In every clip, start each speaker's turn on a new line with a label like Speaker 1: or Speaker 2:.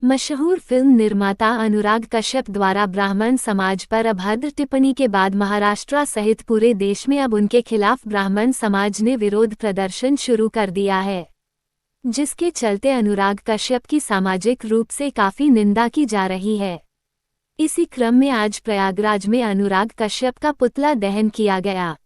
Speaker 1: मशहूर फिल्म निर्माता अनुराग कश्यप द्वारा ब्राह्मण समाज पर अभद्र टिप्पणी के बाद महाराष्ट्र सहित पूरे देश में अब उनके खिलाफ ब्राह्मण समाज ने विरोध प्रदर्शन शुरू कर दिया है, जिसके चलते अनुराग कश्यप की सामाजिक रूप से काफी निंदा की जा रही है। इसी क्रम में आज प्रयागराज में अनुराग कश्यप का पुतला दहन किया गया।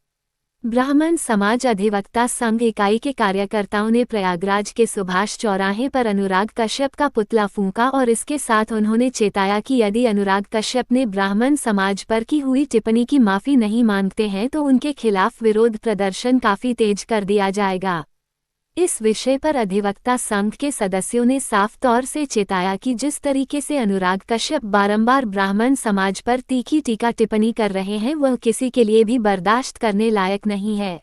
Speaker 1: ब्राह्मण समाज अधिवक्ता संघ इकाई के कार्यकर्ताओं ने प्रयागराज के सुभाष चौराहे पर अनुराग कश्यप का पुतला फूंका और इसके साथ उन्होंने चेताया कि यदि अनुराग कश्यप ने ब्राह्मण समाज पर की हुई टिप्पणी की माफी नहीं मांगते हैं तो उनके खिलाफ विरोध प्रदर्शन काफी तेज कर दिया जाएगा। इस विषय पर अधिवक्ता संघ के सदस्यों ने साफ तौर से चेताया कि जिस तरीके से अनुराग कश्यप बारंबार ब्राह्मण समाज पर तीखी टीका टिप्पणी कर रहे हैं वह किसी के लिए भी बर्दाश्त करने लायक नहीं है।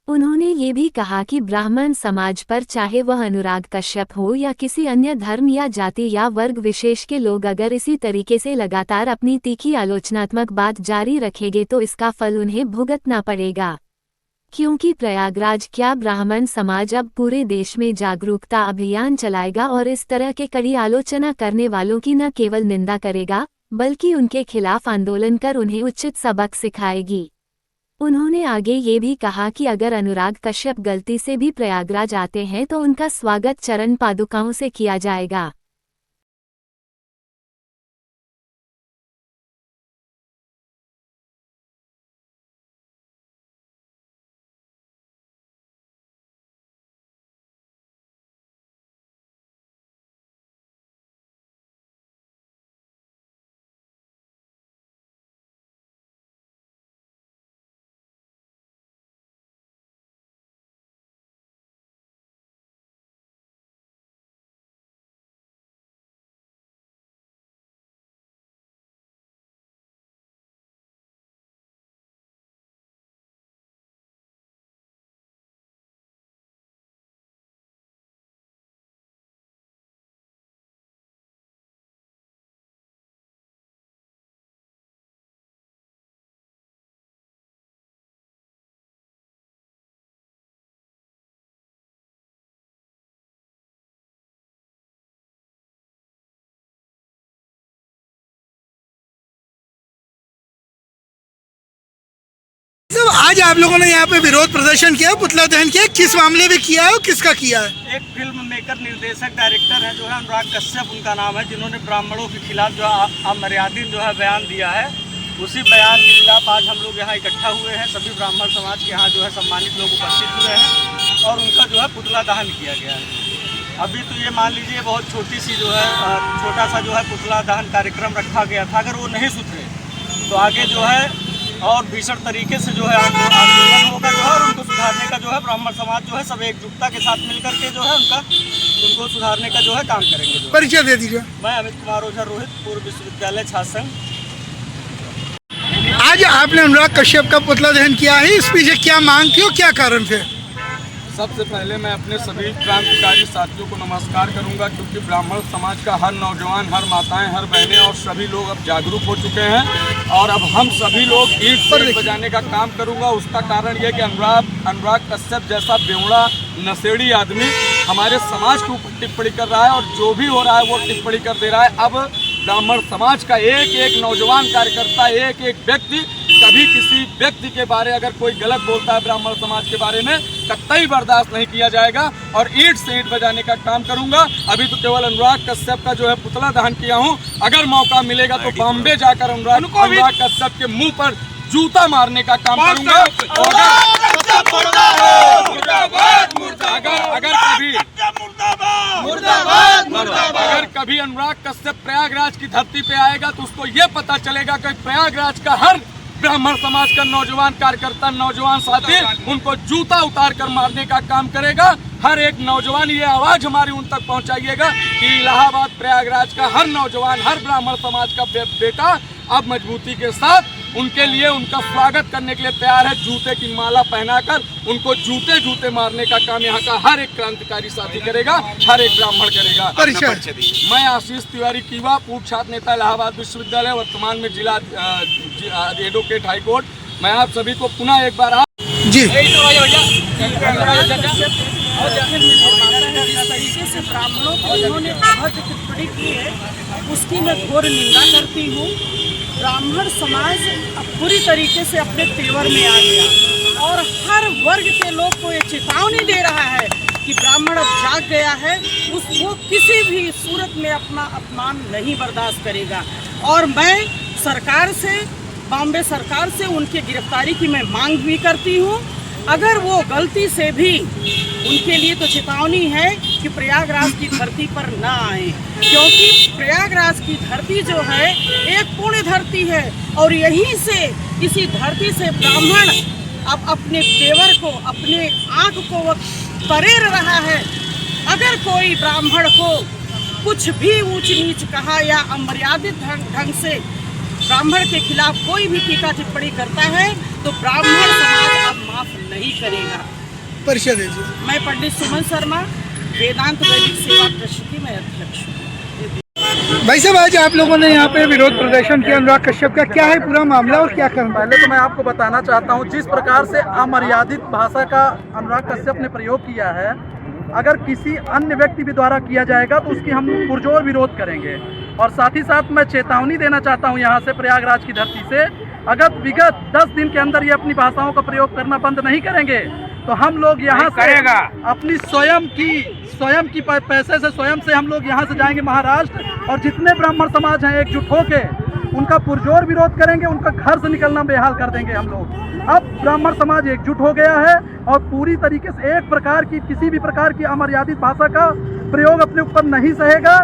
Speaker 1: उन्होंने ये भी कहा कि ब्राह्मण समाज पर चाहे वह अनुराग कश्यप हो या किसी अन्य धर्म या जाति या वर्ग विशेष के लोग अगर इसी तरीके से लगातार अपनी तीखी आलोचनात्मक बात जारी रखेंगे तो इसका फल उन्हें भुगतना पड़ेगा, क्योंकि प्रयागराज क्या ब्राह्मण समाज अब पूरे देश में जागरूकता अभियान चलाएगा और इस तरह के कड़ी आलोचना करने वालों की न केवल निंदा करेगा बल्कि उनके खिलाफ आंदोलन कर उन्हें उचित सबक सिखाएगी। उन्होंने आगे ये भी कहा कि अगर अनुराग कश्यप गलती से भी प्रयागराज आते हैं तो उनका स्वागत चरण पादुकाओं से किया जाएगा।
Speaker 2: आज आप लोगों ने यहाँ पे विरोध प्रदर्शन किया, पुतला दहन किया, किस मामले में किया है और किसका किया है?
Speaker 3: एक फिल्म मेकर निर्देशक डायरेक्टर है जो है अनुराग कश्यप उनका नाम है, जिन्होंने ब्राह्मणों के खिलाफ जो है अमर्यादित जो है बयान दिया है। उसी बयान के खिलाफ आज हम लोग यहाँ इकट्ठा हुए हैं। सभी ब्राह्मण समाज के यहाँ जो है सम्मानित लोग उपस्थित हुए हैं और उनका जो है पुतला दहन किया गया है। अभी तो ये मान लीजिए बहुत छोटी सी जो है छोटा सा जो है पुतला दहन कार्यक्रम रखा गया था। अगर वो नहीं सुधरे तो आगे जो है और भीषण तरीके से जो है आंदोलन होगा जो है और उनको सुधारने का जो है ब्राह्मण समाज जो है सब एकजुटता के साथ मिलकर के जो है उनको सुधारने का जो है काम करेंगे।
Speaker 2: परिचय दे दीजिए।
Speaker 3: मैं अमित कुमार ओझा, रोहित, पूर्व विश्वविद्यालय छात्र संघ।
Speaker 2: आज आपने अनुराग कश्यप का पुतला दहन किया है, इस पीछे क्या मांग थी और क्या कारण थे?
Speaker 4: सबसे पहले मैं अपने सभी क्रांतिकारी साथियों को नमस्कार करूंगा, क्योंकि ब्राह्मण समाज का हर नौजवान, हर माताएं, हर बहनें और सभी लोग अब जागरूक हो चुके हैं और अब हम सभी लोग ईंट पर बजाने का काम करूंगा। उसका कारण यह कि अनुराग कश्यप जैसा बेवड़ा नशेड़ी आदमी हमारे समाज के ऊपर टिप्पणी कर रहा है और जो भी हो रहा है वो टिप्पणी कर दे रहा है। अब ब्राह्मण समाज का एक एक नौजवान कार्यकर्ता, एक एक व्यक्ति कभी किसी व्यक्ति के बारे अगर कोई गलत बोलता है ब्राह्मण समाज के बारे में कतई बर्दाश्त नहीं किया जाएगा और ईंट से ईंट बजाने का काम करूंगा। अभी तो केवल अनुराग कश्यप का जो है पुतला दहन किया हूं, अगर मौका मिलेगा तो बॉम्बे जाकर अनुराग कश्यप के मुंह पर जूता मारने का काम करूंगा। अगर कभी अनुराग कश्यप प्रयागराज की धरती पे आएगा तो उसको ये पता चलेगा कि प्रयागराज का हर ब्राह्मण समाज का नौजवान कार्यकर्ता, नौजवान साथी उनको जूता उतार कर मारने का काम करेगा। हर एक नौजवान ये आवाज हमारी उन तक पहुंचाइएगा कि इलाहाबाद प्रयागराज का हर नौजवान, हर ब्राह्मण समाज का बेटा अब मजबूती के साथ उनके लिए उनका स्वागत करने के लिए तैयार है। जूते की माला पहनाकर उनको जूते जूते मारने का काम यहाँ का हर एक क्रांतिकारी साथी करेगा, हर एक ब्राह्मण करेगा। मैं आशीष तिवारी कीवा, पूर्व छात्र नेता इलाहाबाद विश्वविद्यालय, वर्तमान में जिला एडवोकेट हाईकोर्ट। मैं आप सभी को पुनः एक बार
Speaker 2: जी
Speaker 5: जिस तरीके से ब्राह्मणों को उन्होंने अभद्र टिप्पणी की है उसकी मैं घोर निंदा करती हूँ। ब्राह्मण समाज अब पूरी तरीके से अपने तेवर में आ गया और हर वर्ग के लोग को ये चेतावनी दे रहा है कि ब्राह्मण अब जाग गया है, उसको किसी भी सूरत में अपना अपमान नहीं बर्दाश्त करेगा। और मैं सरकार से, बॉम्बे सरकार से उनकी गिरफ्तारी की मैं मांग भी करती हूँ। अगर वो गलती से भी, उनके लिए तो चेतावनी है कि प्रयागराज की धरती पर ना आए, क्योंकि प्रयागराज की धरती जो है एक पुण्य धरती है और यहीं से, इसी धरती से ब्राह्मण अब अपने तेवर को, अपने आँख को वो तरेर रहा है। अगर कोई ब्राह्मण को कुछ भी ऊंच नीच कहा या अमर्यादित ढंग से ब्राह्मण के खिलाफ कोई भी टीका टिप्पणी करता है तो ब्राह्मण समाज अब माफ नहीं करेगा।
Speaker 2: परिचय दीजिए।
Speaker 5: मैं पंडित सुमन शर्मा, वेदांत वैदिक सेवा ट्रस्ट की मैं अध्यक्ष हूँ।
Speaker 2: भाई साहब, आज आप लोगों ने यहाँ पे विरोध प्रदर्शन किया अनुराग कश्यप का, क्या है पूरा मामला और क्या करना?
Speaker 6: पहले तो मैं आपको बताना चाहता हूँ, जिस प्रकार से अमर्यादित भाषा का अनुराग कश्यप ने प्रयोग किया है, अगर किसी अन्य व्यक्ति भी द्वारा किया जाएगा तो उसकी हम पुरजोर विरोध करेंगे। और साथ ही साथ मैं चेतावनी देना चाहता हूँ यहाँ से, प्रयागराज की धरती से, अगर विगत 10 दिन के अंदर ये अपनी भाषाओं का प्रयोग करना बंद नहीं करेंगे तो हम लोग यहाँ से अपनी स्वयं की पैसे से, स्वयं से हम लोग यहाँ से जाएंगे महाराष्ट्र और जितने ब्राह्मण समाज हैं एकजुट होके उनका पुरजोर विरोध करेंगे, उनका घर से निकलना बेहाल कर देंगे हम लोग। अब ब्राह्मण समाज एकजुट हो गया है और पूरी तरीके से एक प्रकार की, किसी भी प्रकार की अमर्यादित भाषा का प्रयोग अपने ऊपर नहीं सहेगा,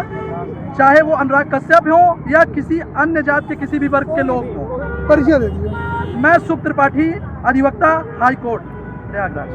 Speaker 6: चाहे वो अनुराग कश्यप हो या किसी अन्य जात के किसी भी वर्ग के लोग हो।
Speaker 2: परिचय दीजिए।
Speaker 6: मैं शुभ त्रिपाठी, अधिवक्ता, हाई कोर्ट, प्रयागराज।